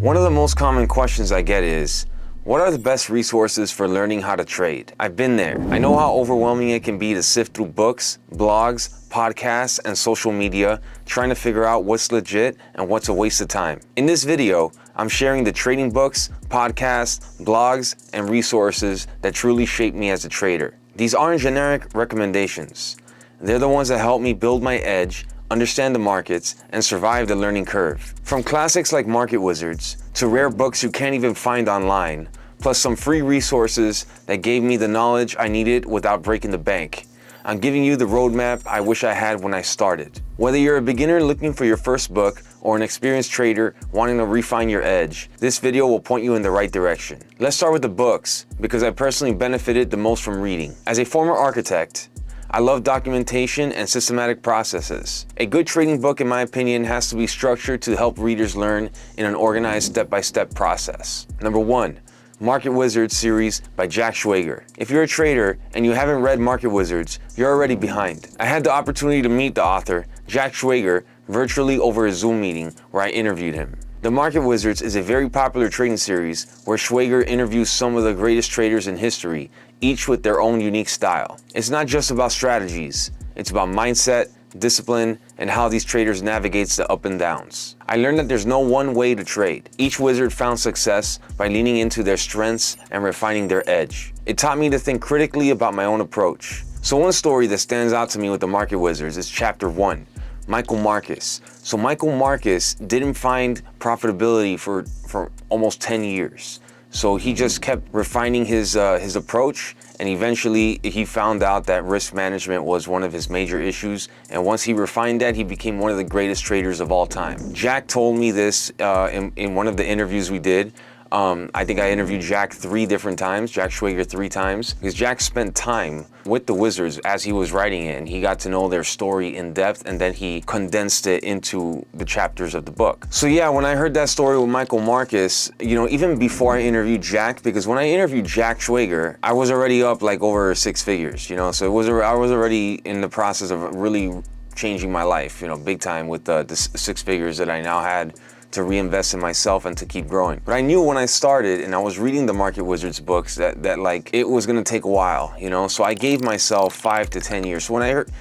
One of the most common questions I get is, what are the best resources for learning how to trade? I've been there. I know how overwhelming it can be to sift through books, blogs, podcasts, and social media, trying to figure out what's legit and what's a waste of time. In this video, I'm sharing the trading books, podcasts, blogs, and resources that truly shaped me as a trader. These aren't generic recommendations. They're the ones that help me build my edge, understand the markets, and survive the learning curve. From classics like Market Wizards to rare books you can't even find online, plus some free resources that gave me the knowledge I needed without breaking the bank. I'm giving you the roadmap I wish I had when I started. Whether you're a beginner looking for your first book or an experienced trader wanting to refine your edge, this video will point you in the right direction. Let's start with the books, because I personally benefited the most from reading. As a former architect, I love documentation and systematic processes. A good trading book, in my opinion, has to be structured to help readers learn in an organized step-by-step process. Number 1, Market Wizards series by Jack Schwager. If you're a trader and you haven't read Market Wizards, you're already behind. I had the opportunity to meet the author, Jack Schwager, virtually over a Zoom meeting where I interviewed him. The Market Wizards is a very popular trading series where Schwager interviews some of the greatest traders in history, each with their own unique style. It's not just about strategies, it's about mindset, discipline, and how these traders navigate the up and downs. I learned that there's no one way to trade. Each wizard found success by leaning into their strengths and refining their edge. It taught me to think critically about my own approach. So one story that stands out to me with the Market Wizards is chapter 1. Michael Marcus. So Michael Marcus didn't find profitability for almost 10 years. So he just kept refining his approach, and eventually he found out that risk management was one of his major issues. And once he refined that, he became one of the greatest traders of all time. Jack told me this in one of the interviews we did. I think I interviewed Jack 3 different times, Jack Schwager 3 times, because Jack spent time with the Wizards as he was writing it, and he got to know their story in depth, and then he condensed it into the chapters of the book. So yeah, when I heard that story with Michael Marcus, you know, even before I interviewed Jack, because when I interviewed Jack Schwager, I was already up like over 6 figures, you know, so I was already in the process of really changing my life, you know, big time with the 6 figures that I now had to reinvest in myself and to keep growing. But I knew when I started and I was reading the Market Wizards books that like it was gonna take a while, you know? So I gave myself 5 to 10 years. So when I heard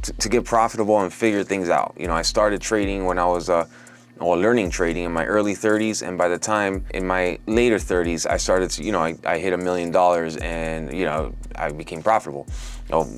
to get profitable and figure things out, you know, I started trading when I was learning trading in my early 30s, and by the time in my later 30s, I started to, you know, I hit $1 million and, you know, I became profitable.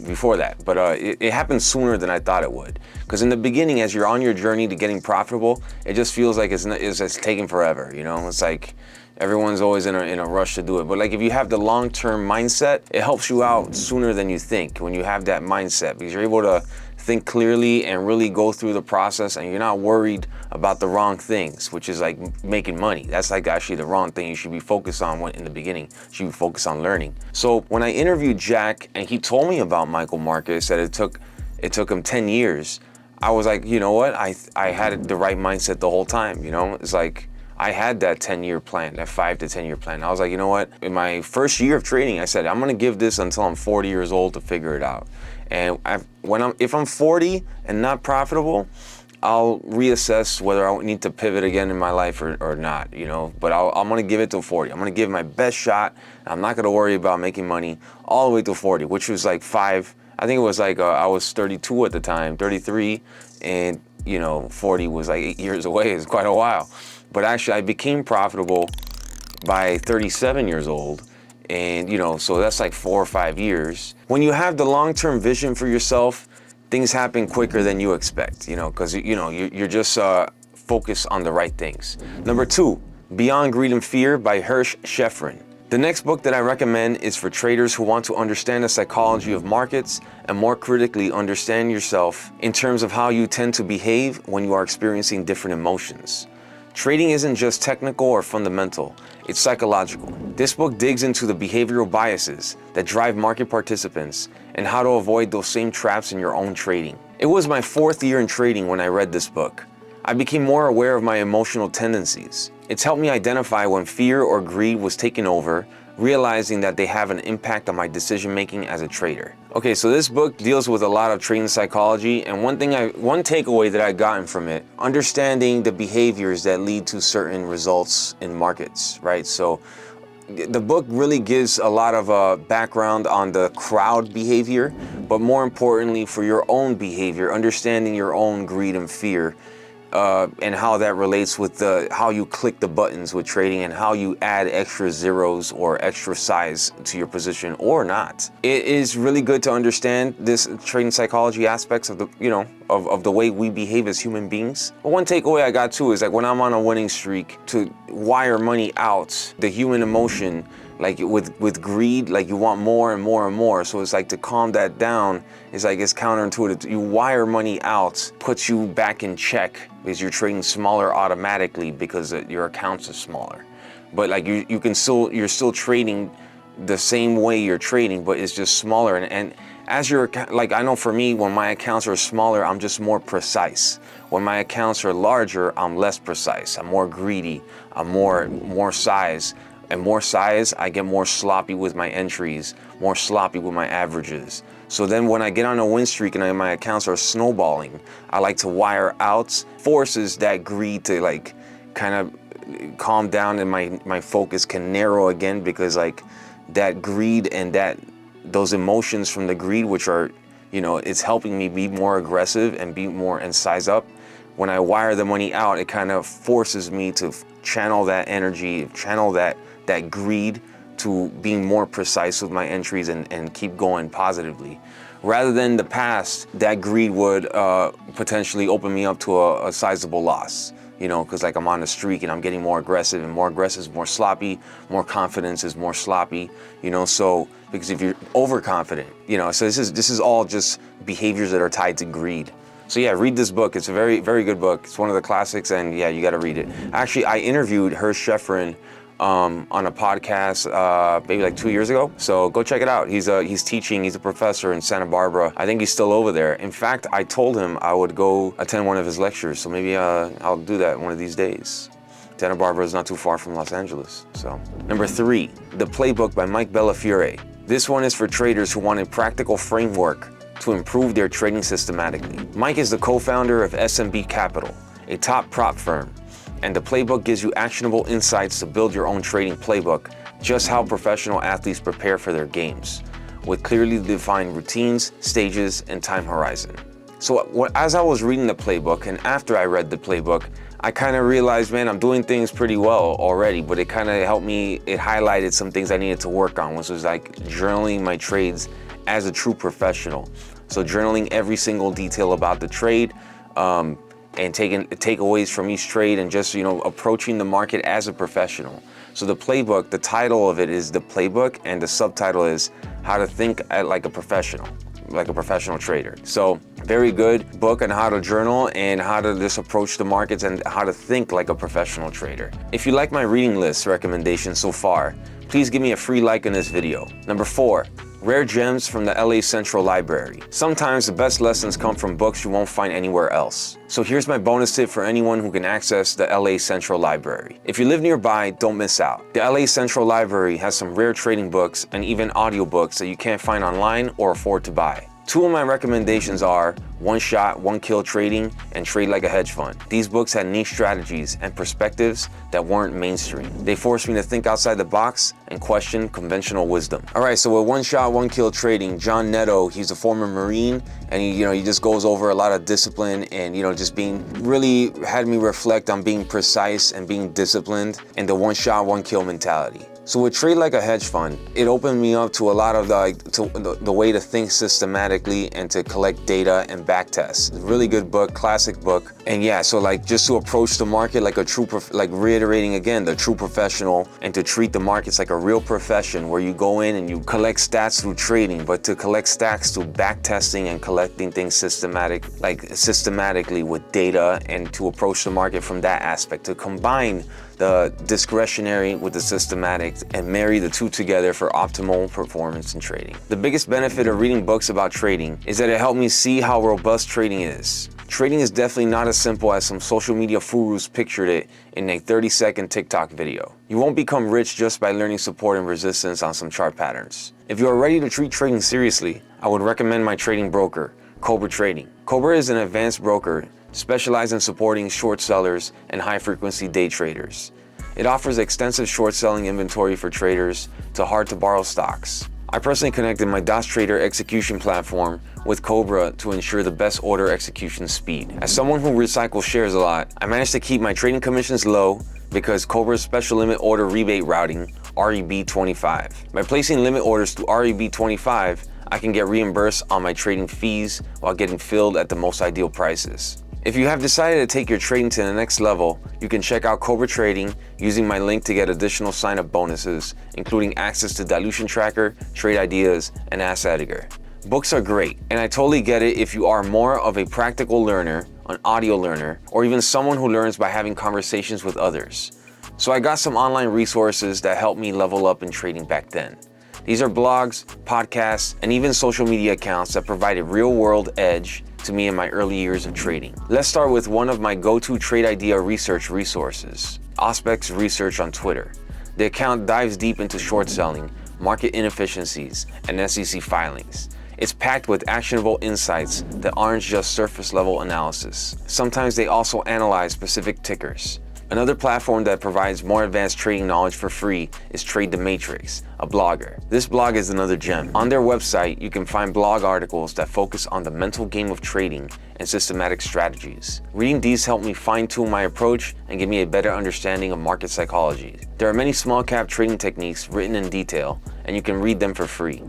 Before that, but it happened sooner than I thought it would. Because in the beginning, as you're on your journey to getting profitable, it just feels like it's taking forever, you know? It's like everyone's always in a rush to do it. But like if you have the long-term mindset, it helps you out sooner than you think when you have that mindset, because you're able to think clearly and really go through the process, and you're not worried about the wrong things, which is like making money. That's like actually the wrong thing you should be focused on in the beginning. You should be focused on learning. So when I interviewed Jack and he told me about Michael Marcus, that it took him 10 years, I was like, you know what? I had the right mindset the whole time, you know? It's like I had that 10-year plan, that 5 to 10-year plan. I was like, you know what? In my first year of trading, I said, I'm gonna give this until I'm 40 years old to figure it out. And if I'm 40 and not profitable, I'll reassess whether I need to pivot again in my life or not, you know, but I'm gonna give it till 40. I'm gonna give my best shot. I'm not gonna worry about making money all the way to 40, which was like I think it was like, I was 32 at the time, 33, and you know, 40 was like 8 years away. It's quite a while. But actually I became profitable by 37 years old. And, you know, so that's like 4 or 5 years. When you have the long-term vision for yourself, things happen quicker than you expect, you know, because, you know, you're just focused on the right things. Number 2, Beyond Greed and Fear by Hersh Shefrin. The next book that I recommend is for traders who want to understand the psychology of markets and more critically understand yourself in terms of how you tend to behave when you are experiencing different emotions. Trading isn't just technical or fundamental, it's psychological. This book digs into the behavioral biases that drive market participants and how to avoid those same traps in your own trading. It was my 4th year in trading when I read this book. I became more aware of my emotional tendencies. It's helped me identify when fear or greed was taking over, realizing that they have an impact on my decision making as a trader. Okay, so this book deals with a lot of trading psychology, and one takeaway that I gotten from it, understanding the behaviors that lead to certain results in markets, right? So the book really gives a lot of background on the crowd behavior, but more importantly for your own behavior, understanding your own greed and fear, and how that relates with how you click the buttons with trading and how you add extra zeros or extra size to your position or not. It is really good to understand this trading psychology aspects of the, of the way we behave as human beings. But one takeaway I got too is like when I'm on a winning streak, to wire money out, the human emotion, like with greed, like you want more and more and more. So it's like to calm that down, it's counterintuitive. You wire money out, puts you back in check because you're trading smaller automatically because your accounts are smaller. But like you're still trading the same way you're trading, but it's just smaller. And as your account, like I know for me, when my accounts are smaller, I'm just more precise. When my accounts are larger, I'm less precise. I'm more greedy. I'm more size. And more size, I get more sloppy with my entries, more sloppy with my averages. So then when I get on a win streak and my accounts are snowballing, I like to wire out, forces that greed to like kind of calm down, and my focus can narrow again, because like that greed and those emotions from the greed, which are, it's helping me be more aggressive and size up. When I wire the money out, it kind of forces me to channel that energy, channel that greed to being more precise with my entries and keep going positively. Rather than the past, that greed would potentially open me up to a sizable loss, because like I'm on a streak and I'm getting more aggressive, and more aggressive is more sloppy, more confidence is more sloppy, so because if you're overconfident, so this is all just behaviors that are tied to greed. So yeah, read this book. It's a very, very good book. It's one of the classics, and yeah, you got to read it. Actually, I interviewed Hersh Shefrin on a podcast maybe like 2 years ago. So go check it out. He's teaching. He's a professor in Santa Barbara. I think he's still over there. In fact, I told him I would go attend one of his lectures. So maybe I'll do that one of these days. Santa Barbara is not too far from Los Angeles. So number 3, The Playbook by Mike Bellafiore. This one is for traders who want a practical framework to improve their trading systematically. Mike is the co-founder of SMB Capital, a top prop firm, and the playbook gives you actionable insights to build your own trading playbook, just how professional athletes prepare for their games, with clearly defined routines, stages, and time horizon. So as I was reading the playbook, and after I read the playbook, I kind of realized, man, I'm doing things pretty well already, but it kind of helped me, it highlighted some things I needed to work on, which was like journaling my trades as a true professional. So journaling every single detail about the trade, and taking takeaways from each trade, and just, approaching the market as a professional. So the playbook, the title of it is The Playbook, and the subtitle is How to Think like a Professional Trader. So very good book on how to journal and how to just approach the markets and how to think like a professional trader. If you like my reading list recommendations so far, please give me a free like on this video. Number 4, Rare Gems from the LA Central Library. Sometimes the best lessons come from books you won't find anywhere else. So here's my bonus tip for anyone who can access the LA Central Library. If you live nearby, don't miss out. The LA Central Library has some rare trading books and even audiobooks that you can't find online or afford to buy. 2 of my recommendations are One Shot, One Kill Trading and Trade Like a Hedge Fund. These books had niche strategies and perspectives that weren't mainstream. They forced me to think outside the box and question conventional wisdom. All right, so with One Shot, One Kill Trading, John Netto, he's a former Marine, and he just goes over a lot of discipline and, just being, really had me reflect on being precise and being disciplined and the one shot, one kill mentality. So with Trade Like a Hedge Fund, it opened me up to a lot of the way to think systematically and to collect data and back test. Really good book, classic book. And yeah, so just to approach the market like a true, reiterating again, the true professional, and to treat the markets like a real profession where you go in and you collect stats through trading, but to collect stats through back testing and collecting things systematically with data, and to approach the market from that aspect, to combine the discretionary with the systematic and marry the two together for optimal performance in trading. The biggest benefit of reading books about trading is that it helped me see how robust trading is. Trading is definitely not as simple as some social media gurus pictured it in a 30-second TikTok video. You won't become rich just by learning support and resistance on some chart patterns. If you are ready to treat trading seriously, I would recommend my trading broker, Cobra Trading. Cobra is an advanced broker specialized in supporting short sellers and high-frequency day traders. It offers extensive short selling inventory for traders to hard-to-borrow stocks. I personally connected my DOS Trader execution platform with Cobra to ensure the best order execution speed. As someone who recycles shares a lot, I managed to keep my trading commissions low because Cobra's special limit order rebate routing, REB25. By placing limit orders through REB25, I can get reimbursed on my trading fees while getting filled at the most ideal prices. If you have decided to take your trading to the next level, you can check out Cobra Trading using my link to get additional sign-up bonuses, including access to Dilution Tracker, Trade Ideas, and Ask Edgar. Books are great, and I totally get it if you are more of a practical learner, an audio learner, or even someone who learns by having conversations with others. So I got some online resources that helped me level up in trading back then. These are blogs, podcasts, and even social media accounts that provide a real-world edge to me in my early years of trading. Let's start with one of my go-to trade idea research resources, Auspex Research on Twitter. The account dives deep into short selling, market inefficiencies, and SEC filings. It's packed with actionable insights that aren't just surface-level analysis. Sometimes they also analyze specific tickers. Another platform that provides more advanced trading knowledge for free is Trade the Matrix, a blogger. This blog is another gem. On their website, you can find blog articles that focus on the mental game of trading and systematic strategies. Reading these helped me fine-tune my approach and give me a better understanding of market psychology. There are many small-cap trading techniques written in detail, and you can read them for free.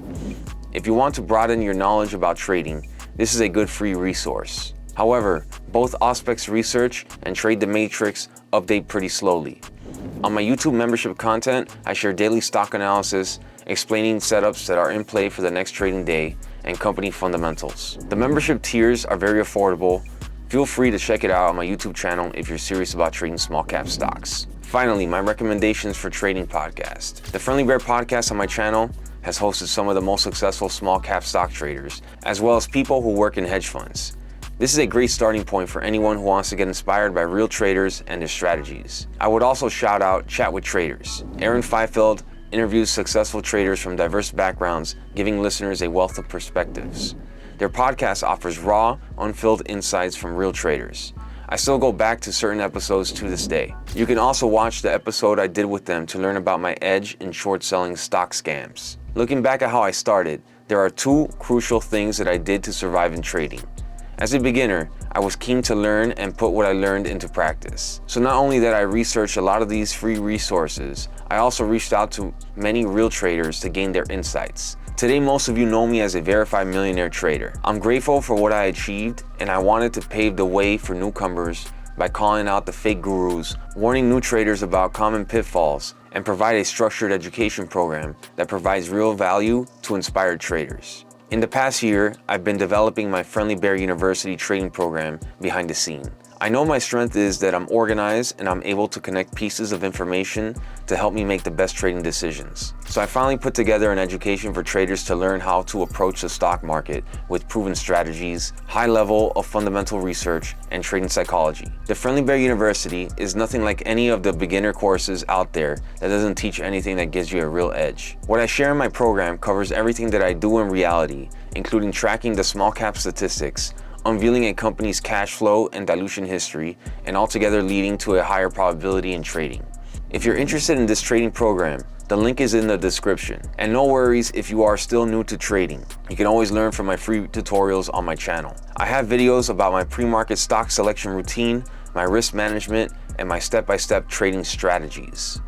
If you want to broaden your knowledge about trading, this is a good free resource. However, both Auspex Research and Trade the Matrix update pretty slowly. On my YouTube membership content, I share daily stock analysis, explaining setups that are in play for the next trading day, and company fundamentals. The membership tiers are very affordable. Feel free to check it out on my YouTube channel if you're serious about trading small cap stocks. Finally, my recommendations for trading podcast. The Friendly Bear podcast on my channel has hosted some of the most successful small cap stock traders, as well as people who work in hedge funds. This is a great starting point for anyone who wants to get inspired by real traders and their strategies. I would also shout out Chat with Traders. Aaron Feifeld interviews successful traders from diverse backgrounds, giving listeners a wealth of perspectives. Their podcast offers raw, unfiltered insights from real traders. I still go back to certain episodes to this day. You can also watch the episode I did with them to learn about my edge in short selling stock scams. Looking back at how I started, there are two crucial things that I did to survive in trading. As a beginner, I was keen to learn and put what I learned into practice. So not only that I researched a lot of these free resources, I also reached out to many real traders to gain their insights. Today, most of you know me as a verified millionaire trader. I'm grateful for what I achieved, and I wanted to pave the way for newcomers by calling out the fake gurus, warning new traders about common pitfalls, and provide a structured education program that provides real value to inspired traders. In the past year, I've been developing my Friendly Bear University trading program behind the scene. I know my strength is that I'm organized and I'm able to connect pieces of information to help me make the best trading decisions. So I finally put together an education for traders to learn how to approach the stock market with proven strategies, high level of fundamental research, and trading psychology. The Friendly Bear University is nothing like any of the beginner courses out there that doesn't teach anything that gives you a real edge. What I share in my program covers everything that I do in reality, including tracking the small cap statistics, unveiling a company's cash flow and dilution history, and altogether leading to a higher probability in trading. If you're interested in this trading program, the link is in the description. And no worries if you are still new to trading. You can always learn from my free tutorials on my channel. I have videos about my pre-market stock selection routine, my risk management, and my step-by-step trading strategies.